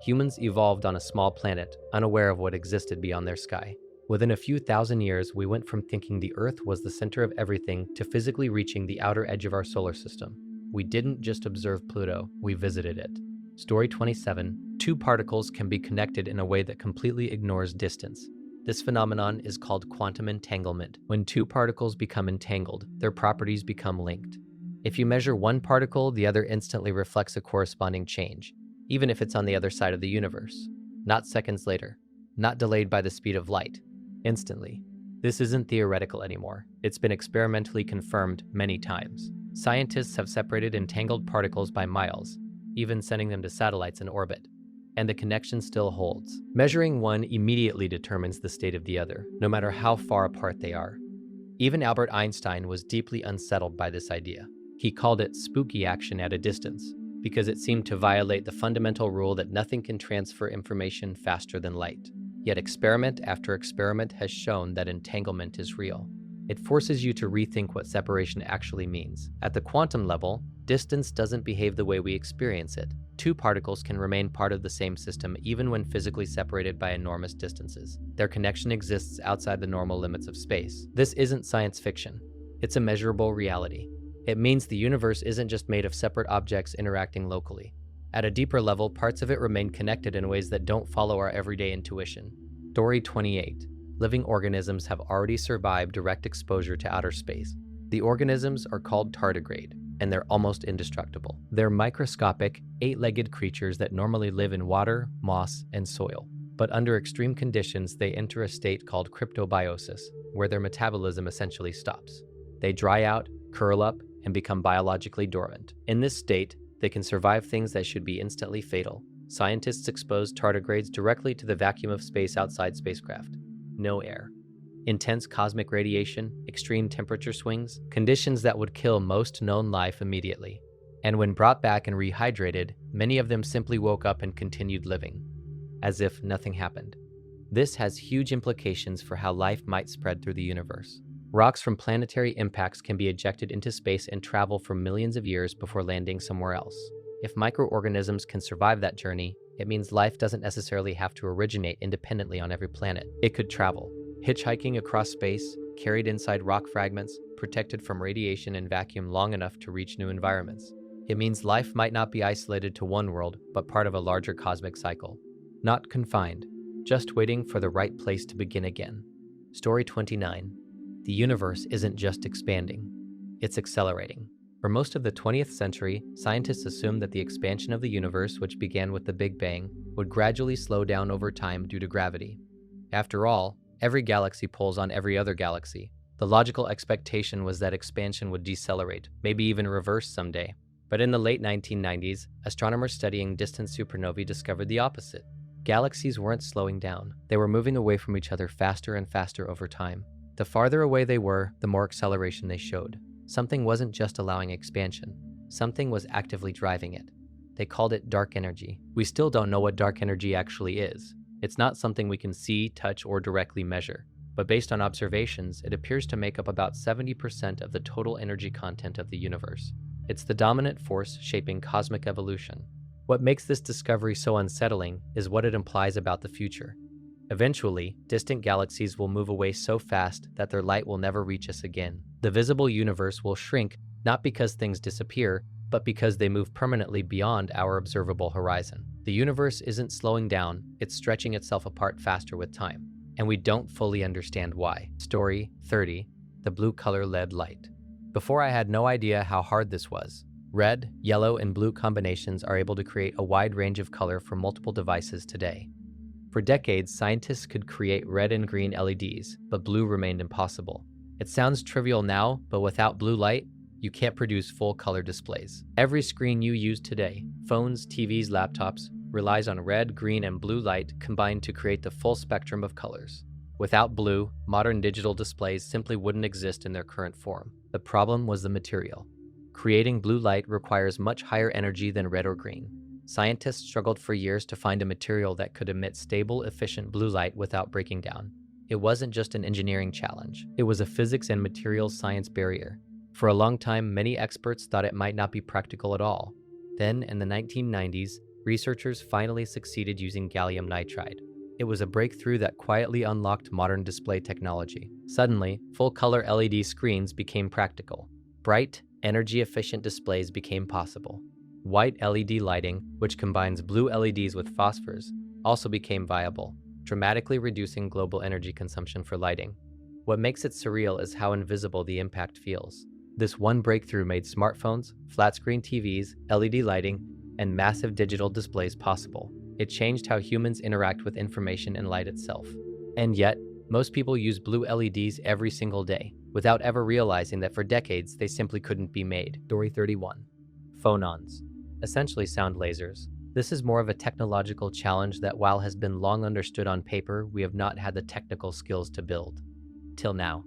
Humans evolved on a small planet, unaware of what existed beyond their sky. Within a few thousand years, we went from thinking the Earth was the center of everything to physically reaching the outer edge of our solar system. We didn't just observe Pluto, we visited it. Story 27. Two particles can be connected in a way that completely ignores distance. This phenomenon is called quantum entanglement. When two particles become entangled, their properties become linked. If you measure one particle, the other instantly reflects a corresponding change, even if it's on the other side of the universe. Not seconds later, not delayed by the speed of light, instantly. This isn't theoretical anymore. It's been experimentally confirmed many times. Scientists have separated entangled particles by miles, even sending them to satellites in orbit. And the connection still holds. Measuring one immediately determines the state of the other, no matter how far apart they are. Even Albert Einstein was deeply unsettled by this idea. He called it spooky action at a distance, because it seemed to violate the fundamental rule that nothing can transfer information faster than light. Yet experiment after experiment has shown that entanglement is real. It forces you to rethink what separation actually means. At the quantum level, distance doesn't behave the way we experience it. Two particles can remain part of the same system even when physically separated by enormous distances. Their connection exists outside the normal limits of space. This isn't science fiction. It's a measurable reality. It means the universe isn't just made of separate objects interacting locally. At a deeper level, parts of it remain connected in ways that don't follow our everyday intuition. Story 28. Living organisms have already survived direct exposure to outer space. The organisms are called tardigrade, and they're almost indestructible. They're microscopic, 8-legged creatures that normally live in water, moss, and soil. But under extreme conditions, they enter a state called cryptobiosis, where their metabolism essentially stops. They dry out, curl up, and become biologically dormant. In this state, they can survive things that should be instantly fatal. Scientists exposed tardigrades directly to the vacuum of space outside spacecraft. No air. Intense cosmic radiation, extreme temperature swings, conditions that would kill most known life immediately. And when brought back and rehydrated, many of them simply woke up and continued living, as if nothing happened. This has huge implications for how life might spread through the universe. Rocks from planetary impacts can be ejected into space and travel for millions of years before landing somewhere else. If microorganisms can survive that journey, it means life doesn't necessarily have to originate independently on every planet. It could travel, hitchhiking across space, carried inside rock fragments, protected from radiation and vacuum long enough to reach new environments. It means life might not be isolated to one world, but part of a larger cosmic cycle. Not confined, just waiting for the right place to begin again. Story 29. The universe isn't just expanding, it's accelerating. For most of the 20th century, scientists assumed that the expansion of the universe, which began with the Big Bang, would gradually slow down over time due to gravity. After all, every galaxy pulls on every other galaxy. The logical expectation was that expansion would decelerate, maybe even reverse someday. But in the late 1990s, astronomers studying distant supernovae discovered the opposite. Galaxies weren't slowing down. They were moving away from each other faster and faster over time. The farther away they were, the more acceleration they showed. Something wasn't just allowing expansion. Something was actively driving it. They called it dark energy. We still don't know what dark energy actually is. It's not something we can see, touch, or directly measure. But based on observations, it appears to make up about 70% of the total energy content of the universe. It's the dominant force shaping cosmic evolution. What makes this discovery so unsettling is what it implies about the future. Eventually, distant galaxies will move away so fast that their light will never reach us again. The visible universe will shrink, not because things disappear, but because they move permanently beyond our observable horizon. The universe isn't slowing down, it's stretching itself apart faster with time. And we don't fully understand why. Story 30. The blue color LED light. Before I had no idea how hard this was. Red, yellow, and blue combinations are able to create a wide range of color for multiple devices today. For decades, scientists could create red and green LEDs, but blue remained impossible. It sounds trivial now, but without blue light, you can't produce full-color displays. Every screen you use today, phones, TVs, laptops, relies on red, green, and blue light combined to create the full spectrum of colors. Without blue, modern digital displays simply wouldn't exist in their current form. The problem was the material. Creating blue light requires much higher energy than red or green. Scientists struggled for years to find a material that could emit stable, efficient blue light without breaking down. It wasn't just an engineering challenge. It was a physics and materials science barrier. For a long time, many experts thought it might not be practical at all. Then, in the 1990s, researchers finally succeeded using gallium nitride. It was a breakthrough that quietly unlocked modern display technology. Suddenly, full-color LED screens became practical. Bright, energy-efficient displays became possible. White LED lighting, which combines blue LEDs with phosphors, also became viable, dramatically reducing global energy consumption for lighting. What makes it surreal is how invisible the impact feels. This one breakthrough made smartphones, flat-screen TVs, LED lighting, and massive digital displays possible. It changed how humans interact with information and light itself. And yet, Most people use blue LEDs every single day, without ever realizing that for decades they simply couldn't be made. Story 31. Phonons. Essentially sound lasers. This is more of a technological challenge that, while has been long understood on paper, we have not had the technical skills to build. Till now.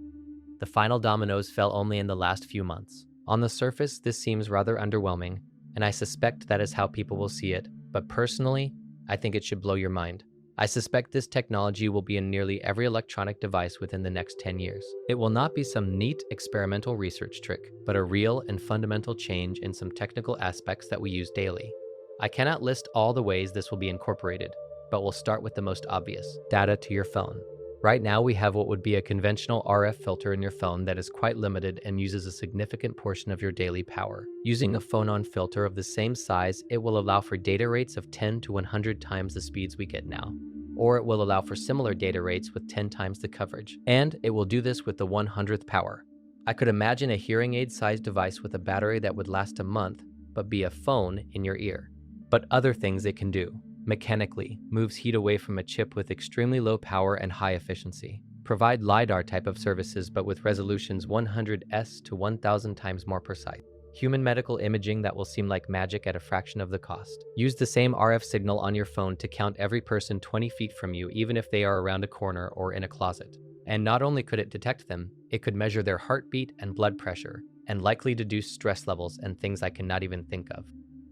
The final dominoes fell only in the last few months. On the surface, this seems rather underwhelming, and I suspect that is how people will see it, but personally, I think it should blow your mind. I suspect this technology will be in nearly every electronic device within the next 10 years. It will not be some neat experimental research trick, but a real and fundamental change in some technical aspects that we use daily. I cannot list all the ways this will be incorporated, but we'll start with the most obvious: data to your phone. Right now, we have what would be a conventional RF filter in your phone that is quite limited and uses a significant portion of your daily power. Using a Phonon filter of the same size, it will allow for data rates of 10 to 100 times the speeds we get now. Or it will allow for similar data rates with 10 times the coverage. And it will do this with the 100th power. I could imagine a hearing aid-sized device with a battery that would last a month, but be a phone in your ear. But other things it can do. Mechanically, moves heat away from a chip with extremely low power and high efficiency. Provide LiDAR type of services but with resolutions 100s to 1000 times more precise. Human medical imaging that will seem like magic at a fraction of the cost. Use the same RF signal on your phone to count every person 20 feet from you, even if they are around a corner or in a closet. And not only could it detect them, it could measure their heartbeat and blood pressure, and likely deduce stress levels and things I cannot even think of.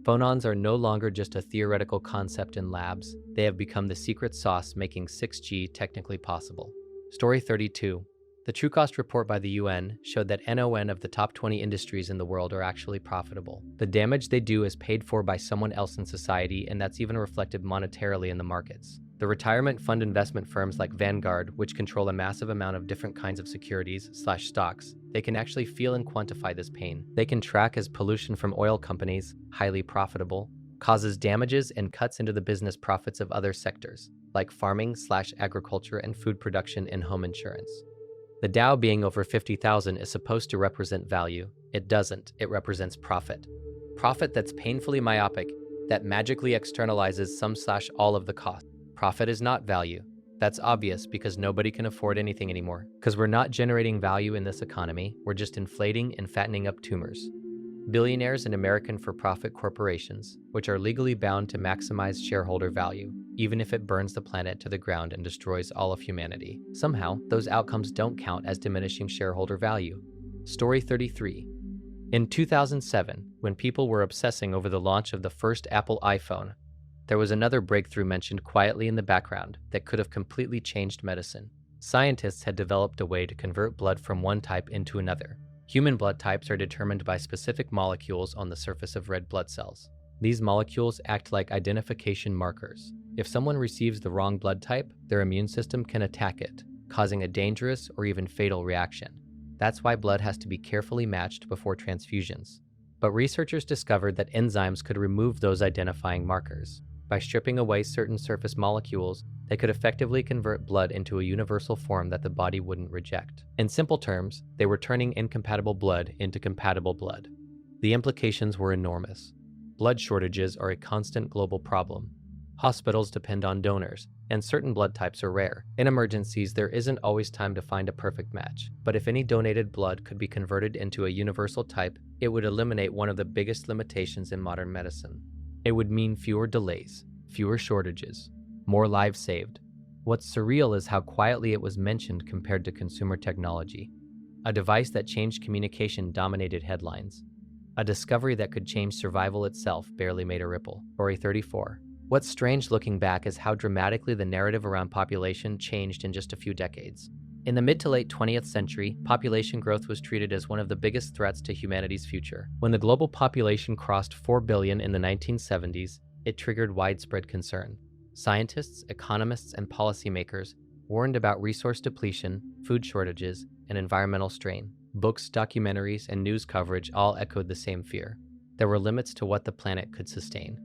Phonons are no longer just a theoretical concept in labs. They have become the secret sauce making 6G technically possible. Story 32. The True Cost report by the UN showed that NON of the top 20 industries in the world are actually profitable. The damage they do is paid for by someone else in society, and that's even reflected monetarily in the markets. The retirement fund investment firms like Vanguard, which control a massive amount of different kinds of securities/stocks, they can actually feel and quantify this pain. They can track as pollution from oil companies, highly profitable, causes damages and cuts into the business profits of other sectors, like farming/agriculture and food production and home insurance. The Dow being over 50,000 is supposed to represent value. It doesn't. It represents profit. Profit that's painfully myopic, that magically externalizes some/all of the cost. Profit is not value. That's obvious because nobody can afford anything anymore. Because we're not generating value in this economy, we're just inflating and fattening up tumors. Billionaires and American for-profit corporations, which are legally bound to maximize shareholder value, even if it burns the planet to the ground and destroys all of humanity. Somehow, those outcomes don't count as diminishing shareholder value. Story 33. In 2007, when people were obsessing over the launch of the first Apple iPhone, there was another breakthrough mentioned quietly in the background that could have completely changed medicine. Scientists had developed a way to convert blood from one type into another. Human blood types are determined by specific molecules on the surface of red blood cells. These molecules act like identification markers. If someone receives the wrong blood type, their immune system can attack it, causing a dangerous or even fatal reaction. That's why blood has to be carefully matched before transfusions. But researchers discovered that enzymes could remove those identifying markers. By stripping away certain surface molecules, they could effectively convert blood into a universal form that the body wouldn't reject. In simple terms, they were turning incompatible blood into compatible blood. The implications were enormous. Blood shortages are a constant global problem. Hospitals depend on donors, and certain blood types are rare. In emergencies, there isn't always time to find a perfect match. But if any donated blood could be converted into a universal type, it would eliminate one of the biggest limitations in modern medicine. It would mean fewer delays, fewer shortages, more lives saved. What's surreal is how quietly it was mentioned compared to consumer technology. A device that changed communication dominated headlines. A discovery that could change survival itself barely made a ripple. Story 34. What's strange looking back is how dramatically the narrative around population changed in just a few decades. In the mid to late 20th century, population growth was treated as one of the biggest threats to humanity's future. When the global population crossed 4 billion in the 1970s, it triggered widespread concern. Scientists, economists, and policymakers warned about resource depletion, food shortages, and environmental strain. Books, documentaries, and news coverage all echoed the same fear. There were limits to what the planet could sustain.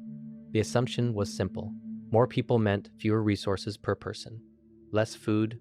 The assumption was simple. More people meant fewer resources per person. Less food,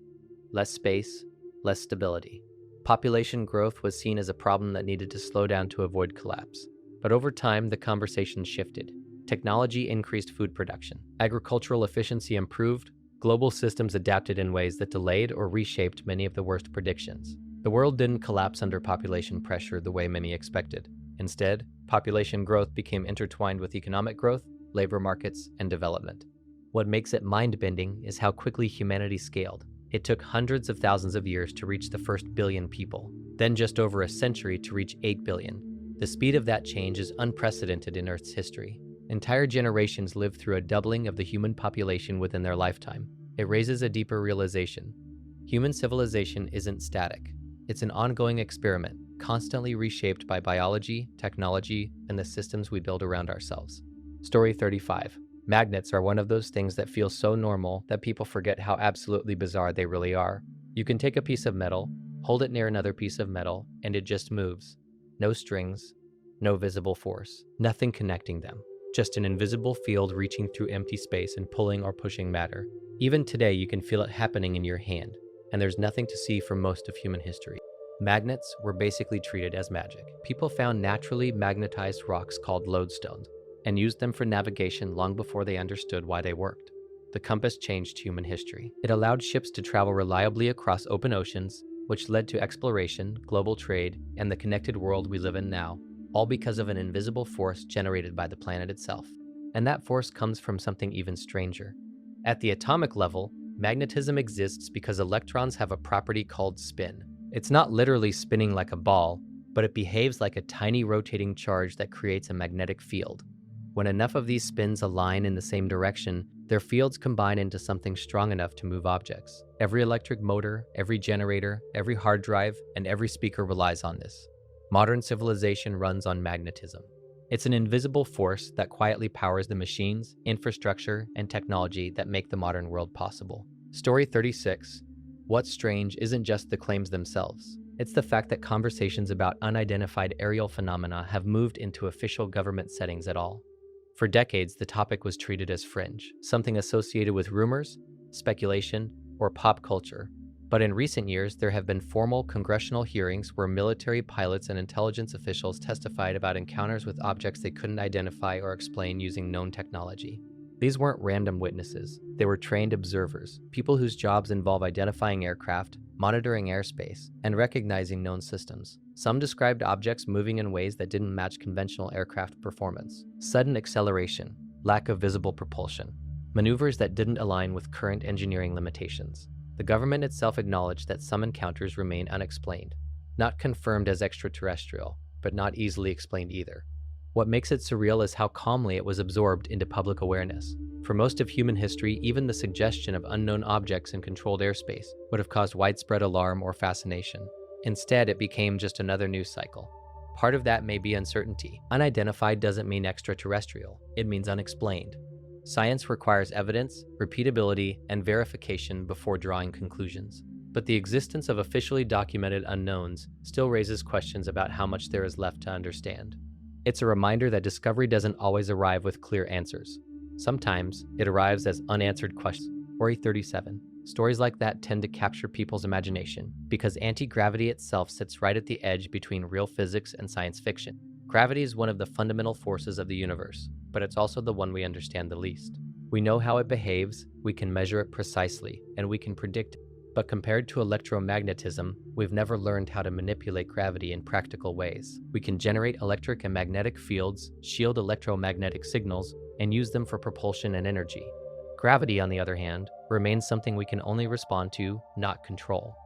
less space, less stability. Population growth was seen as a problem that needed to slow down to avoid collapse. But over time, the conversation shifted. Technology increased food production. Agricultural efficiency improved. global systems adapted in ways that delayed or reshaped many of the worst predictions. The world didn't collapse under population pressure the way many expected. Instead, population growth became intertwined with economic growth, labor markets, and development. What makes it mind-bending is how quickly humanity scaled. It took hundreds of thousands of years to reach the first billion people, then just over a century to reach 8 billion. The speed of that change is unprecedented in Earth's history. Entire generations lived through a doubling of the human population within their lifetime. It raises a deeper realization. Human civilization isn't static. It's an ongoing experiment, constantly reshaped by biology, technology, and the systems we build around ourselves. Story 35. Magnets are one of those things that feel so normal that people forget how absolutely bizarre they really are. You can take a piece of metal, hold it near another piece of metal, and it just moves. No strings, no visible force, nothing connecting them. Just an invisible field reaching through empty space and pulling or pushing matter. Even today, you can feel it happening in your hand, and there's nothing to see for most of human history. Magnets were basically treated as magic. People found naturally magnetized rocks called lodestones and used them for navigation long before they understood why they worked. The compass changed human history. It allowed ships to travel reliably across open oceans, which led to exploration, global trade, and the connected world we live in now, all because of an invisible force generated by the planet itself. And that force comes from something even stranger. At the atomic level, magnetism exists because electrons have a property called spin. It's not literally spinning like a ball, but it behaves like a tiny rotating charge that creates a magnetic field. When enough of these spins align in the same direction, their fields combine into something strong enough to move objects. Every electric motor, every generator, every hard drive, and every speaker relies on this. Modern civilization runs on magnetism. It's an invisible force that quietly powers the machines, infrastructure, and technology that make the modern world possible. Story 36. What's strange isn't just the claims themselves. It's the fact that conversations about unidentified aerial phenomena have moved into official government settings at all. For decades, the topic was treated as fringe, something associated with rumors, speculation, or pop culture. But in recent years, there have been formal congressional hearings where military pilots and intelligence officials testified about encounters with objects they couldn't identify or explain using known technology. These weren't random witnesses. They were trained observers, people whose jobs involve identifying aircraft, monitoring airspace, and recognizing known systems. Some described objects moving in ways that didn't match conventional aircraft performance. Sudden acceleration, lack of visible propulsion, maneuvers that didn't align with current engineering limitations. The government itself acknowledged that some encounters remain unexplained, not confirmed as extraterrestrial, but not easily explained either. What makes it surreal is how calmly it was absorbed into public awareness. For most of human history, even the suggestion of unknown objects in controlled airspace would have caused widespread alarm or fascination. Instead, it became just another news cycle. Part of that may be uncertainty. Unidentified doesn't mean extraterrestrial, it means unexplained. Science requires evidence, repeatability, and verification before drawing conclusions. But the existence of officially documented unknowns still raises questions about how much there is left to understand. It's a reminder that discovery doesn't always arrive with clear answers. Sometimes it arrives as unanswered questions. Story 37. Stories like that tend to capture people's imagination because anti-gravity itself sits right at the edge between real physics and science fiction. Gravity is one of the fundamental forces of the universe, but it's also the one we understand the least. We know how it behaves, we can measure it precisely, and we can predict it. But compared to electromagnetism, we've never learned how to manipulate gravity in practical ways. We can generate electric and magnetic fields, shield electromagnetic signals, and use them for propulsion and energy. Gravity, on the other hand, remains something we can only respond to, not control.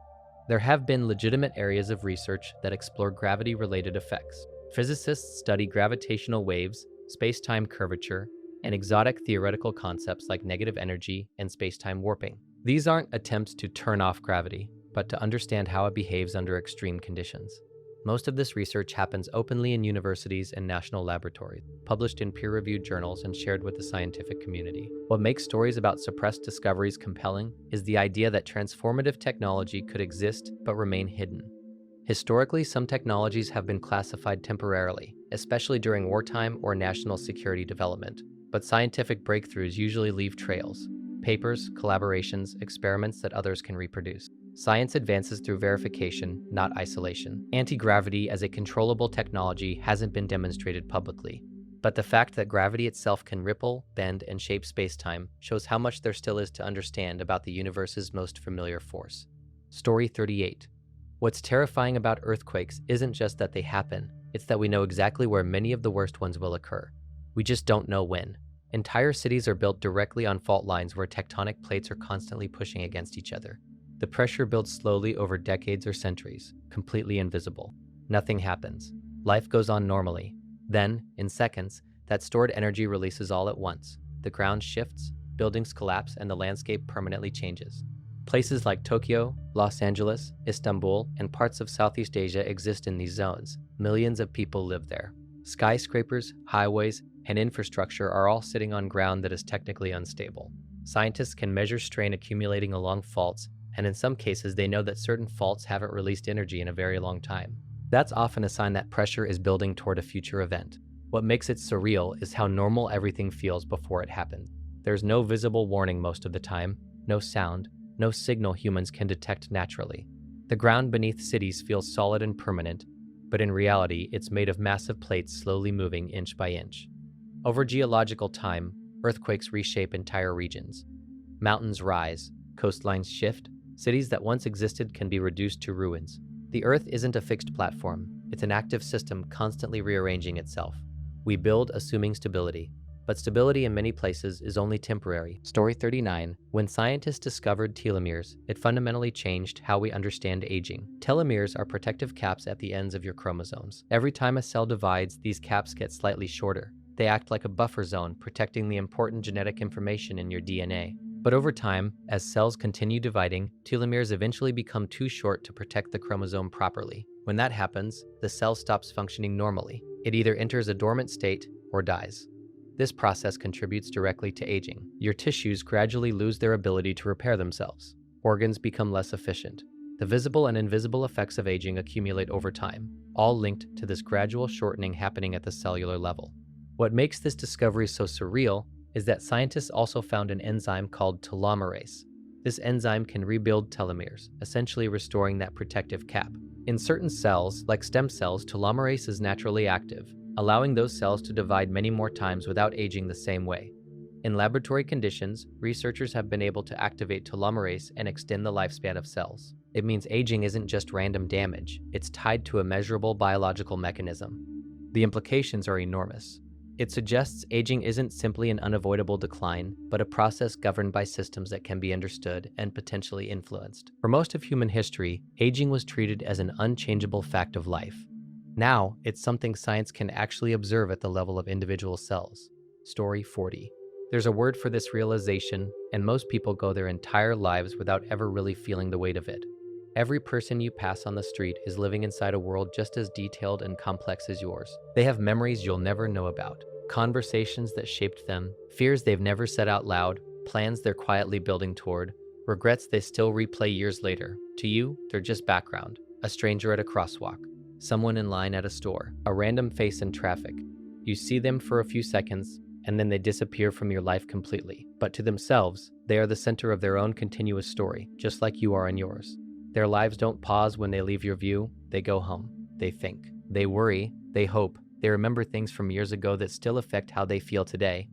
There have been legitimate areas of research that explore gravity-related effects. Physicists study gravitational waves, space-time curvature, and exotic theoretical concepts like negative energy and space-time warping. These aren't attempts to turn off gravity, but to understand how it behaves under extreme conditions. Most of this research happens openly in universities and national laboratories, published in peer-reviewed journals and shared with the scientific community. What makes stories about suppressed discoveries compelling is the idea that transformative technology could exist but remain hidden. Historically, some technologies have been classified temporarily, especially during wartime or national security development, but scientific breakthroughs usually leave trails. Papers, collaborations, experiments that others can reproduce. Science advances through verification, not isolation. Anti-gravity as a controllable technology hasn't been demonstrated publicly, But the fact that gravity itself can ripple, bend, and shape spacetime shows how much there still is to understand about the universe's most familiar force. Story 38. What's terrifying about earthquakes isn't just that they happen, it's that we know exactly where many of the worst ones will occur. We just don't know when. Entire cities are built directly on fault lines where tectonic plates are constantly pushing against each other. The pressure builds slowly over decades or centuries, completely invisible. Nothing happens. Life goes on normally. Then, in seconds, that stored energy releases all at once. The ground shifts, buildings collapse, and the landscape permanently changes. Places like Tokyo, Los Angeles, Istanbul, and parts of Southeast Asia exist in these zones. Millions of people live there. Skyscrapers, highways, and infrastructure are all sitting on ground that is technically unstable. Scientists can measure strain accumulating along faults, and in some cases they know that certain faults haven't released energy in a very long time. That's often a sign that pressure is building toward a future event. What makes it surreal is how normal everything feels before it happens. There's no visible warning most of the time, no sound, no signal humans can detect naturally. The ground beneath cities feels solid and permanent, but in reality, it's made of massive plates slowly moving inch by inch. Over geological time, earthquakes reshape entire regions. Mountains rise, coastlines shift, cities that once existed can be reduced to ruins. The Earth isn't a fixed platform, it's an active system constantly rearranging itself. We build assuming stability, but stability in many places is only temporary. Story 39. When scientists discovered telomeres, it fundamentally changed how we understand aging. Telomeres are protective caps at the ends of your chromosomes. Every time a cell divides, these caps get slightly shorter. They act like a buffer zone, protecting the important genetic information in your DNA. But over time, as cells continue dividing, telomeres eventually become too short to protect the chromosome properly. When that happens, the cell stops functioning normally. It either enters a dormant state or dies. This process contributes directly to aging. Your tissues gradually lose their ability to repair themselves. Organs become less efficient. The visible and invisible effects of aging accumulate over time, all linked to this gradual shortening happening at the cellular level. What makes this discovery so surreal is that scientists also found an enzyme called telomerase. This enzyme can rebuild telomeres, essentially restoring that protective cap. In certain cells, like stem cells, telomerase is naturally active, allowing those cells to divide many more times without aging the same way. In laboratory conditions, researchers have been able to activate telomerase and extend the lifespan of cells. It means aging isn't just random damage, it's tied to a measurable biological mechanism. The implications are enormous. It suggests aging isn't simply an unavoidable decline, but a process governed by systems that can be understood and potentially influenced. For most of human history, aging was treated as an unchangeable fact of life. Now, it's something science can actually observe at the level of individual cells. Story 40. There's a word for this realization, and most people go their entire lives without ever really feeling the weight of it. Every person you pass on the street is living inside a world just as detailed and complex as yours. They have memories you'll never know about, conversations that shaped them, fears they've never said out loud, plans they're quietly building toward, regrets they still replay years later. To you, they're just background, a stranger at a crosswalk, someone in line at a store, a random face in traffic. You see them for a few seconds, and then they disappear from your life completely. But to themselves, they are the center of their own continuous story, just like you are in yours. Their lives don't pause when they leave your view. They go home. They think. They worry. They hope. They remember things from years ago that still affect how they feel today.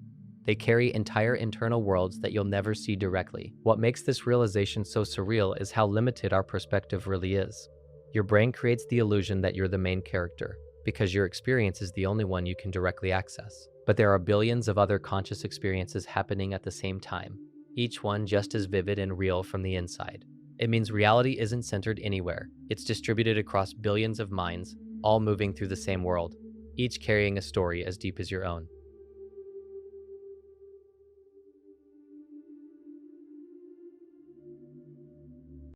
They carry entire internal worlds that you'll never see directly. What makes this realization so surreal is how limited our perspective really is. Your brain creates the illusion that you're the main character, because your experience is the only one you can directly access. But there are billions of other conscious experiences happening at the same time, each one just as vivid and real from the inside. It means reality isn't centered anywhere. It's distributed across billions of minds, all moving through the same world, each carrying a story as deep as your own.